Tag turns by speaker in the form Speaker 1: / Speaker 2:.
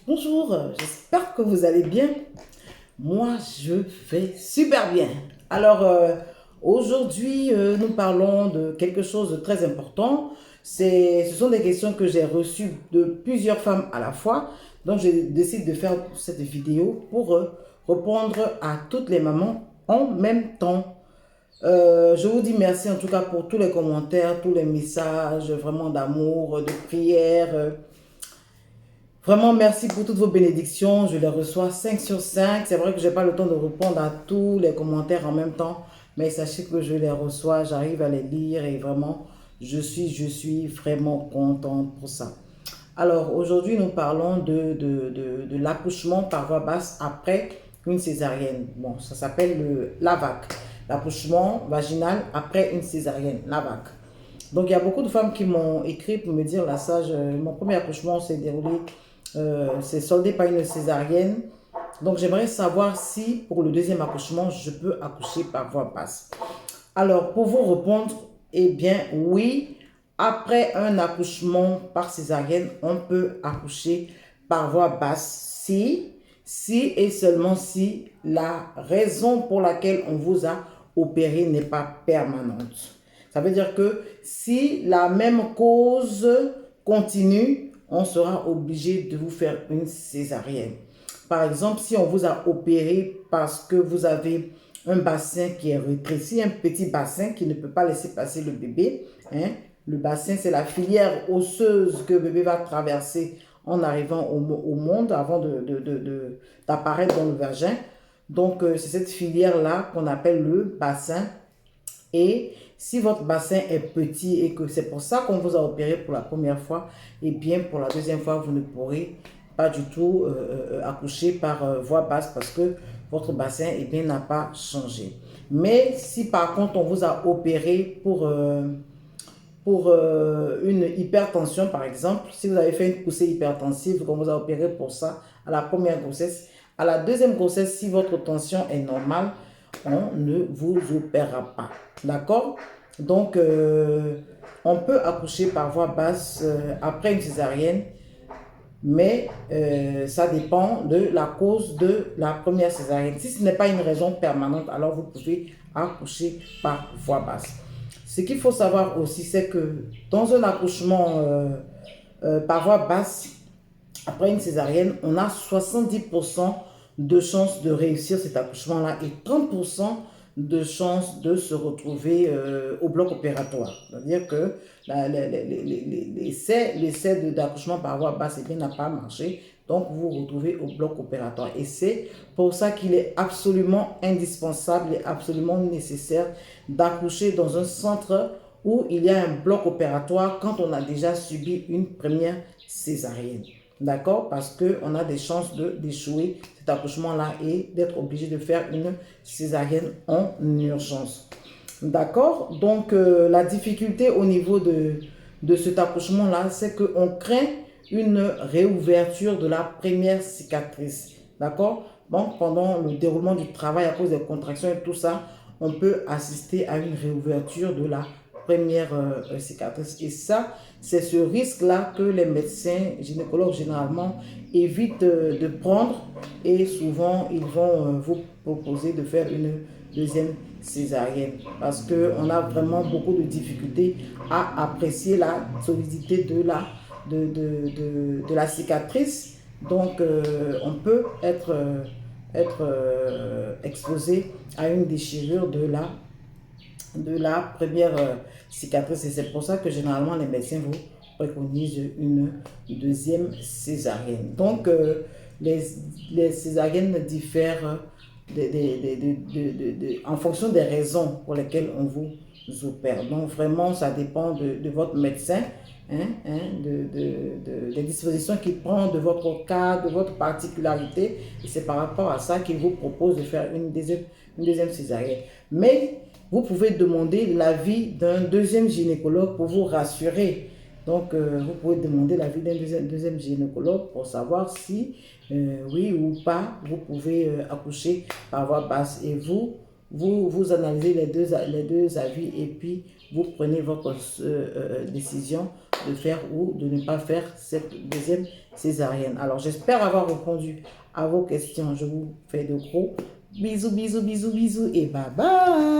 Speaker 1: Bonjour, j'espère que vous allez bien. Moi, je vais super bien. Alors, aujourd'hui, nous parlons de quelque chose de très important. Ce sont des questions que j'ai reçues de plusieurs femmes à la fois. Donc, je décide de faire cette vidéo pour répondre à toutes les mamans en même temps. Je vous dis merci en tout cas pour tous les commentaires, tous les messages vraiment d'amour, de prière. Vraiment, merci pour toutes vos bénédictions. Je les reçois 5 sur 5. C'est vrai que je n'ai pas le temps de répondre à tous les commentaires en même temps, mais sachez que je les reçois, j'arrive à les lire et vraiment, je suis vraiment contente pour ça. Alors, aujourd'hui, nous parlons de l'accouchement par voie basse après une césarienne. Bon, ça s'appelle la VAC. L'accouchement vaginal après une césarienne, la VAC. Donc, il y a beaucoup de femmes qui m'ont écrit pour me dire, la sage, mon premier accouchement s'est déroulé, c'est soldé par une césarienne. Donc, j'aimerais savoir si pour le deuxième accouchement, je peux accoucher par voie basse. Alors, pour vous répondre, eh bien, oui, après un accouchement par césarienne, on peut accoucher par voie basse si et seulement si la raison pour laquelle on vous a opéré n'est pas permanente. Ça veut dire que si la même cause continue, on sera obligé de vous faire une césarienne. Par exemple, si on vous a opéré parce que vous avez un bassin qui est rétréci, un petit bassin qui ne peut pas laisser passer le bébé. Hein. Le bassin, c'est la filière osseuse que le bébé va traverser en arrivant au monde avant d'apparaître dans le vagin. Donc, c'est cette filière-là qu'on appelle le bassin. Et si votre bassin est petit et que c'est pour ça qu'on vous a opéré pour la première fois, et bien pour la deuxième fois, vous ne pourrez pas du tout accoucher par voie basse parce que votre bassin n'a pas changé. Mais si par contre on vous a opéré pour une hypertension par exemple, si vous avez fait une poussée hypertensive, qu'on vous a opéré pour ça à la première grossesse, à la deuxième grossesse, si votre tension est normale, on ne vous opérera pas. D'accord? Donc, on peut accoucher par voie basse après une césarienne, mais ça dépend de la cause de la première césarienne. Si ce n'est pas une raison permanente, alors vous pouvez accoucher par voie basse. Ce qu'il faut savoir aussi, c'est que dans un accouchement par voie basse, après une césarienne, on a 70% de chances de réussir cet accouchement-là et 30% de chances de se retrouver au bloc opératoire. C'est-à-dire que l'essai d'accouchement par voie basse n'a pas marché, donc vous vous retrouvez au bloc opératoire. Et c'est pour ça qu'il est absolument indispensable et absolument nécessaire d'accoucher dans un centre où il y a un bloc opératoire quand on a déjà subi une première césarienne. D'accord? Parce qu'on a des chances d'échouer cet accouchement-là et d'être obligé de faire une césarienne en urgence. D'accord? Donc, la difficulté au niveau de cet accouchement-là, c'est qu'on craint une réouverture de la première cicatrice. D'accord? Donc, pendant le déroulement du travail, à cause des contractions et tout ça, on peut assister à une réouverture de la première cicatrice. Et ça, c'est ce risque-là que les médecins gynécologues généralement évitent de prendre et souvent ils vont vous proposer de faire une deuxième césarienne parce qu'on a vraiment beaucoup de difficultés à apprécier la solidité de la cicatrice. Donc, on peut être exposé à une déchirure de la première cicatrice. Et c'est pour ça que généralement les médecins vous préconisent une deuxième césarienne. Donc, les césariennes diffèrent en fonction des raisons pour lesquelles on vous opère. Donc, vraiment, ça dépend de votre médecin, des dispositions qu'il prend, de votre cas, de votre particularité. Et c'est par rapport à ça qu'il vous propose de faire une deuxième césarienne. Mais vous pouvez demander l'avis d'un deuxième gynécologue pour vous rassurer. Donc, vous pouvez demander l'avis d'un deuxième gynécologue pour savoir si, oui ou pas, vous pouvez accoucher par voie basse. Et vous analysez les deux avis et puis vous prenez votre décision de faire ou de ne pas faire cette deuxième césarienne. Alors, j'espère avoir répondu à vos questions. Je vous fais de gros bisous, bisous, bisous, bisous et bye bye.